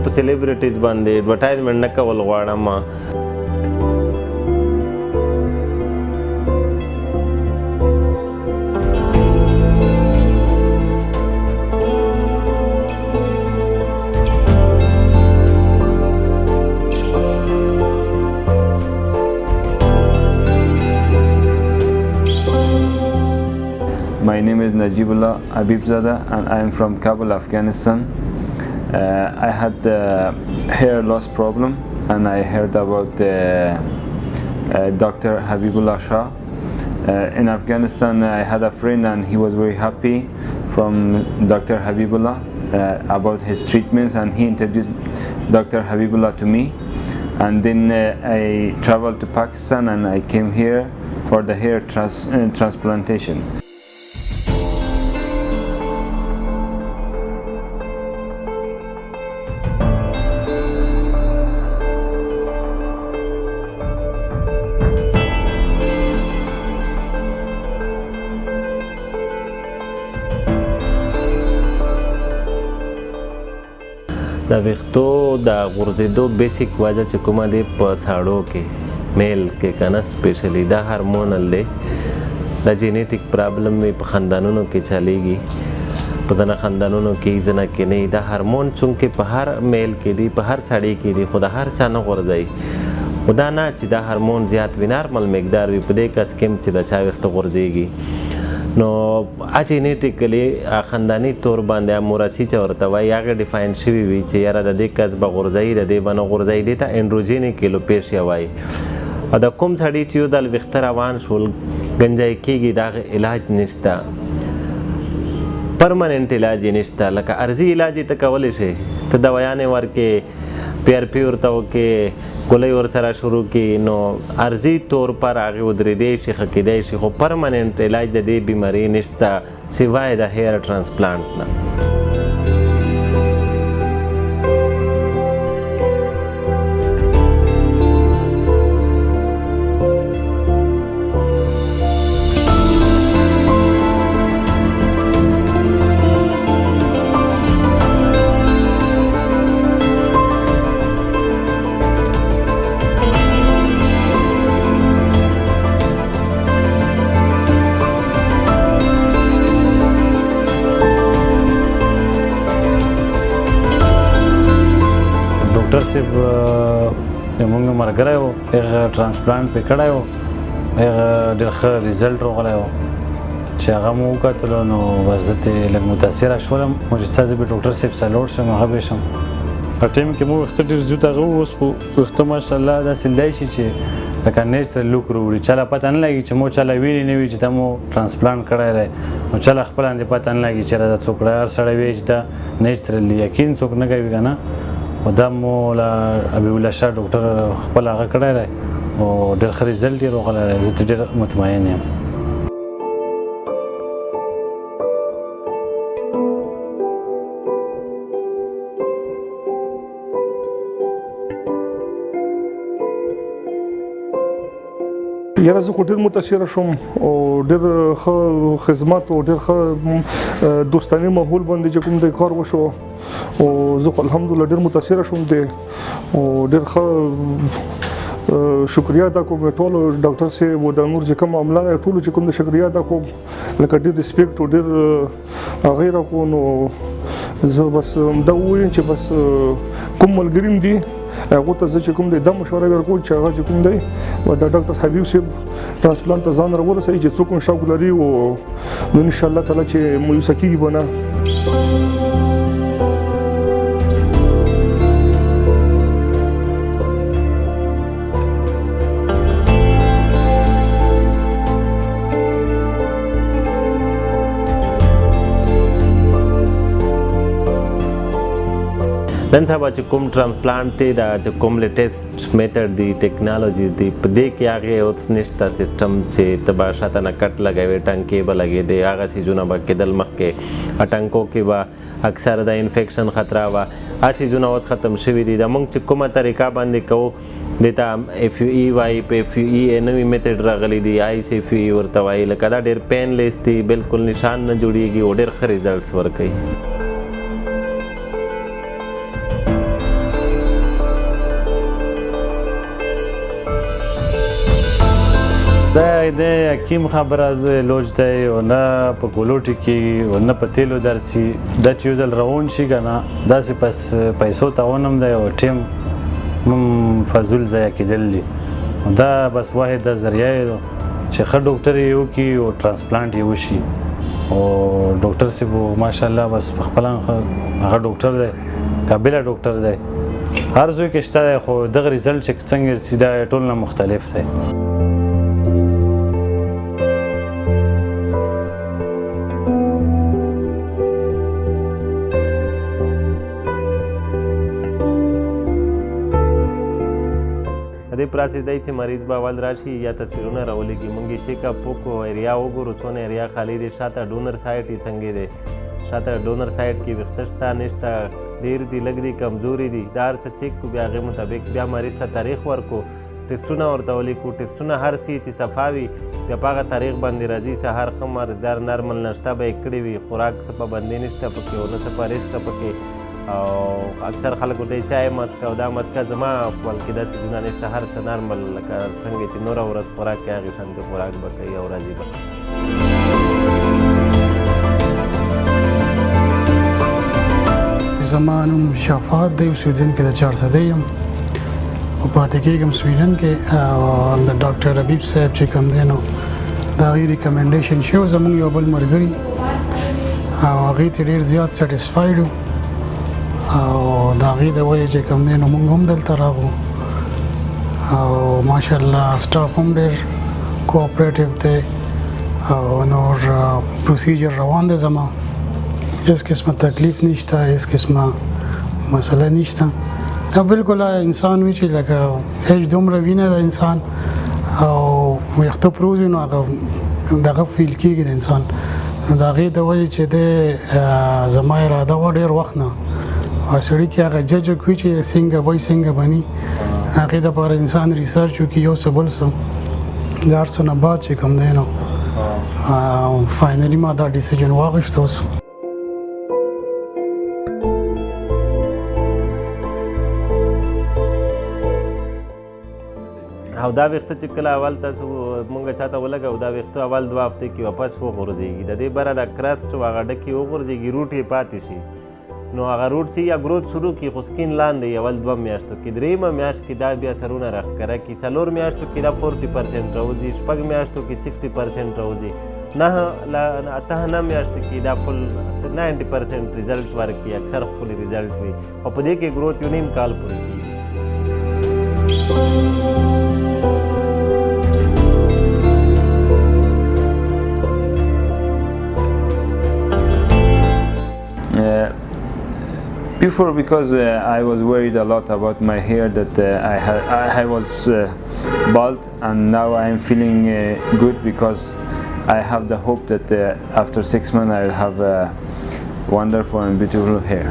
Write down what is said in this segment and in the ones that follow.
په سلیبریټیز باندې ایډورټایزمنټ نه کول غواړم. My name is Najibullah Habibzada and I am from Kabul, Afghanistan. I had hair loss problem and I heard about Dr. Habibullah Shah. In Afghanistan I had a friend and he was very happy from Dr. Habibullah about his treatments, and he introduced Dr. Habibullah to me, and then I traveled to Pakistan and I came here for the hair transplantation. د ویښتو د غورځېدو بیسیک وجه چې کومه دی په ساړو کې میل کې که نه سپیشلی دا هارمونل دی. دا جینیټیک پرابلم وي په خاندانونو کې چلیږي، په ځینې خاندانونو کې ځینه کې نه. دا هارمون چونکې په هر میل کې دی، په هر سړي کې دی، خو د هر چا نه غورځوي. خو دا نه چې دا هارمون زیات وي، نارمل مقدار وي په دې کس کې هم چې د چا ویښته غورځېږي. نو جینیټیکلی خانداني طور باندې موراثي چې ورته وایي هغه ډیفاین شوي وي چې یاره د دې کس به غورځوي، د دې به نه غورځوي. دې ته انډروجینیک ایلوپیشیا وایي. او د کوم سړي چې یو ځل ویښته روان شول ګنجی کېږي، د هغه علاج نشته، پرمننټ علاج یې نشته. لکه عرضي علاج یې ته کولی شي، ته دوایانې ورکې، PRP ورته وکې، ګولۍ ورسره شروع کړي، نو عرضي طور پر هغې ودرېدی شي، ښه کېدی شي، خو پرمننټ علاج د دې بیمارۍ نشته سوای د هیر ټرانسپلانټ نه. ډاکټر صاحب زموږ ملګری و، هغه ټرانسپلانټ پې کړی و، هغه ډېر ښه ریزلټ راغلی و چې هغه مو وکتلو. نو بس زه ترې لږ متاثره شولم چې څه زه به ډاکټر صاحب سره لاړ شم، هغه به شم. په ټایم کې مو ویښته ډېر زیات هغه و، اوس خو ویښته ماشاءالله داسې لیدای شي چې لکه نیچرل لوک راوړي. چا له پته نه لګي چې مو چا له ویلي نه وي چې دا مو ټرانسپلانټ کړی دی، نو چا له خپله باندې پته نه لګي چې دا څوک هر سړی وایي چې دا نیچرل دی، یقین څوک نه کوي که نه. او دا مو له حبیب الله شاه ډاکټر خپل هغه کړی دی او ډېر ښه ریزلټ یې راغلی دی. زه ترې ډېر مطمئن یم. یاره زه خو ډېر متاثره شوم او ډېر ښه خدمت او ډېر ښه دوستانه ماحول باندې چې کوم د کار وشو، او زه خو الحمدلله ډېر متاثره شوم دی او ډېر ښه شکریه ادا کوم ټولو ډاکټر صاحب او د نور چې کوم عمله دی ټولو چې کوم د شکریه ادا کوم، لکه ډېر ریسپیکټ او ډېر غیره کو. نو زه بس دا ووایم چې بس کوم ملګري م دي هغو ته زه چې کوم دی دا مشوره ورکوم چې هغه چې کوم دی د ډاکټر حبیب صاحب ټرانسپلانټ ته ځان راورسوي چې څوک هم شوق لري، او نو انشاءالله تعالی چې مایوسه کېږي به نه. نن سبا چې کوم ټرانسپلانټ دی، دا چې کوم لیټیسټ میتھډ دی، ټیکنالوژي دی، په دې کې هغې اوس نشته سیسټم چې ته به شاته نه کټ لګوې، ټنکې به لګېدې، هغه څیزونه به کېدل. مخکې ټنکو کې به اکثر د انفیکشن خطره وه، هغه څیزونه اوس ختم شوي دي. د موږ چې کومه طریقه باندې کوو دې ته FUE وایي، په FUE نوي میتھډ راغلی دی، ICFUE ورته وایي. لکه دا ډېر پینلیس دی، بلکل نشان نه جوړېږي او ډېر ښه ریزلټس ورکوي. دا د حکیم خبره لوج دی او نه په ګلوټي کېږي او نه په تیلو درځي دا چې یو ځل روان شي که نه داسې پیسو تاوان هم دی او ټیم هم فضول ضایع کېدل دي دا بس واحد دا ذریعه دی چې ښه ډاکټر یې وکړي او ټرانسپلانټ یې وشي او ډاکټر صاحب ماشاءالله بس پخپله هغه ډاکټر دی قابله ډاکټر دی هر ځای کې شته دی خو دغه ریزلټ چې څنګه رسي دا ټول نه مختلف دی د دې پروسس دی چې مریض به اول راشي یا تصویرونه راولېږي موږ یې چیک اپ وکړو ایریا وګورو څونه ایریا خالي دی شاته ډونر سایټ یې څنګه دی شاته ډونر سایټ کې ویښته شته نشته ډېر دي لږ دي کمزوري دي دا هر څه چیک کړو بیا هغې مطابق بیا مریض ته تاریخ ورکړو ټسټونه ورته ولیکو ټسټونه هر څه چې صفا وي بیا په هغه تاریخ باندې راځي سهار ښه مردار نرمل نشته به یې کړې وي خوراک څه پابندي نشته پکې او نه څه پرهیز شته پکې او اکثر خلک ورته چای مڅکه او دا مڅکه زما بلکې داسې څیزونه نشته هر څه نرمل لکه څنګه چې نوره ورځ خوراک کوي هغې شانتې خوراک به کوي او راځي به زما نوم شفاعت دی اوسېدونکی د 400 یم او پاتې کېږم سویډن کې او د ډاکټر حبیب صاحب چې کوم دی نو د هغې ریکمنډیشن شوی زموږ یو بل ملګري او هغې ته ډېر زیات سیټسفاید وو او د هغې د وجې چې کوم دی نو موږ هم دلته راغلو او ماشاءالله سټاف هم ډېر کوآپریټیو دی او نور پروسیجر روان دی زما هیڅ قسمه تکلیف نشته هیڅ قسمه مسله نشته بالکل انسان وي چې لکه هیڅ دومره وینه د انسان او ویښته پروت وي نو هغه دغه فیل کېږي د انسان نو د هغې د وجې چې دی زما اراده وه ډېر وخت نه او سړي کې هغه جج وکړي چې څنګه وایي څنګه بني هغې دپاره انسان ریسرچ وکړي یو څه بل څه د هر څه نه بعد چې کوم دی نو فاینلي ما دا ډیسیژن واخیست اوس او دا ویښته چې کله اول تاسو مونږ چاته ولګو دا ویښته اول 2 هفتې کې واپس وغورځېږي د دې بره د کرسټ و هغه ډکې وغورځېږي روټ یې پاتې شي نو هغه روټ چې یا گروت شروع کړي خو سکین لاندې اول 2 میاشتو کې دریمه میاشت کې دا بیا سرونه راښکاره کړي 4 میاشتو کې دا 40% راوځي 6 میاشتو کې 60% راوځي 9 میاشتو کې دا فل 90% ریزلټ ورکړي اکثر ښکلي ریزلټ وي او په دې کې گروت یو نیم کال پورې کېږي Before, because I was worried a lot about my hair, that I was bald, and now I am feeling good because I have the hope that after 6 months I will have wonderful and beautiful hair.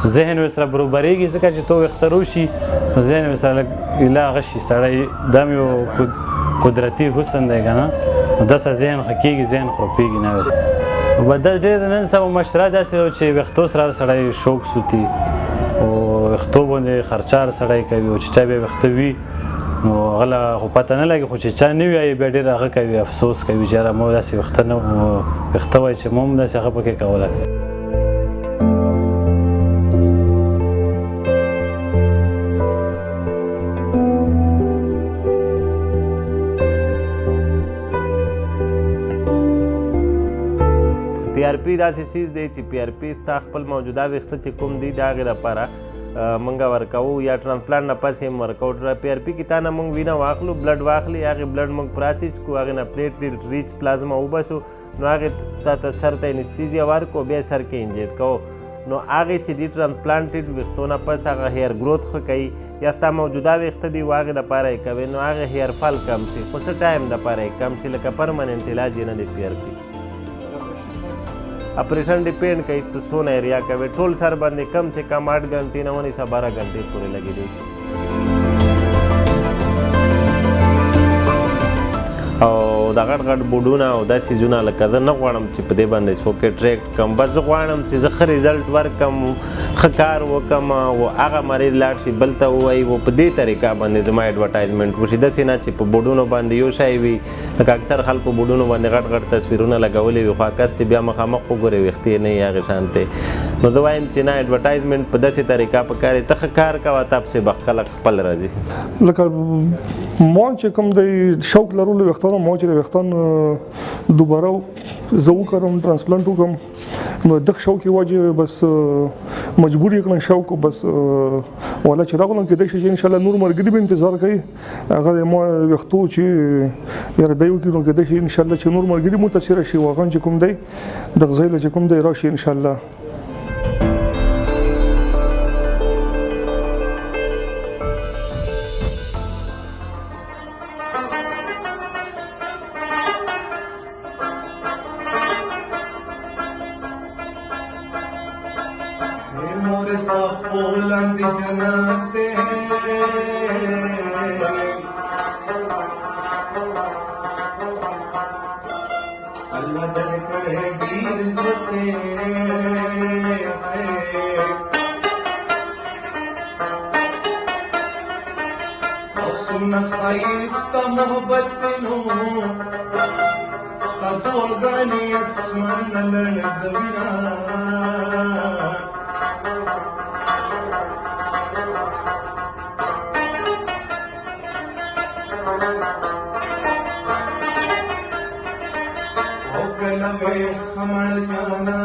ذهن ورسره برابرېږي ځکه چې تو ویښته روشي نو ذهن ورسره لږ ایله هغه شي سړی دا مې یو قدرتي حسن دی که نه نو داسې ذهن ښه کېږي ذهن خرپېږي نه ویس به دا ډېر نن سبا مشره داسې و چې ویښتو سره هر سړی شوق سوتي او ویښتو باندې خرچه هر سړی کوي او چې چا بیا ویښته وي نو هغه له خو پته نه لګي خو چې چا نه وي بیا ډېر هغه کوي افسوس کوي چې یاره ما داسې ویښته نه ویښته وای چې ما هم داسې هغه پکې کولی پی آر پی داسې څیز دی چې پی آر پی ستا خپل موجوده ویښته چې کوم دي د هغې دپاره موږ ورکوو یا ټرانسپلانټ نه پس هم ورکوو پی آر پي کې تا نه موږ وینه واخلو بلډ واخلي هغې بلډ موږ پروسس کړو هغې نه پلیټلیټ ریچ پلازما وباسو نو هغې تا ته سر ته انستیزیا ورکړو بیا سر کې انجیټ کوو نو هغې چې دي ټرانسپلانټډ ویښتو نه پس هغه هیر ګروت ښه کوي یا ستا موجوده ویښته دي و هغې دپاره یې کوي نو هغې هیر فال کم شي خو څه ټایم دپاره یې کم شي لکه پرمننټ علاج یې نه دی پی آر پي اپریشن ډیپینډ کوي ته څونه ایریا کوي ټول سر باندې کم سے کم 8 غنټې نه ونیسه 12 غنټې پورې لګېدی شي او دا غټ بوډونه او دا سیزونه لکه زه نه غواړم چې په دې باندې څوک ټریکټ کړم، بس زه غواړم چې زه ښه ریزلټ ورکړم، ښه کار وکړم او هغه مریض لاړ شي بل ته ووایي و په دې طریقه باندې زما ایډورټایزمنټ وشي، داسې نه چې په بوډونو باندې یو شی وي، لکه اکثر خلکو بوډونو باندې غټ تصویرونه لګولي وي، خو کس چې بیا مخامخ وګورې ویښتې نه وي هغې شان دی. نو زه وایم چې نه ایډورټایزمنټ په داسې طریقه پکار دی، ته ښه کار کوه تا پسې به خپل راځي. لکه ما چې کوم دی شوق لرلو ویښتانو، ما چې د ویښتان دوباره زه وکړم ټرانسپلانټ وکړم، نو دغه شوق یې وجه بس مجبور یې کړم شوق بس والا چې راغلم کېدای شي چې انشاءالله نور ملګري به انتظار کوي هغه ما ویښتو چې یاره دی وکړي، نو کېدای شي انشاءالله چې نور ملګري متاثره شي واقعا چې کوم دی دغه ځای له چې کوم دی راشي انشاءالله. خمڑ جانا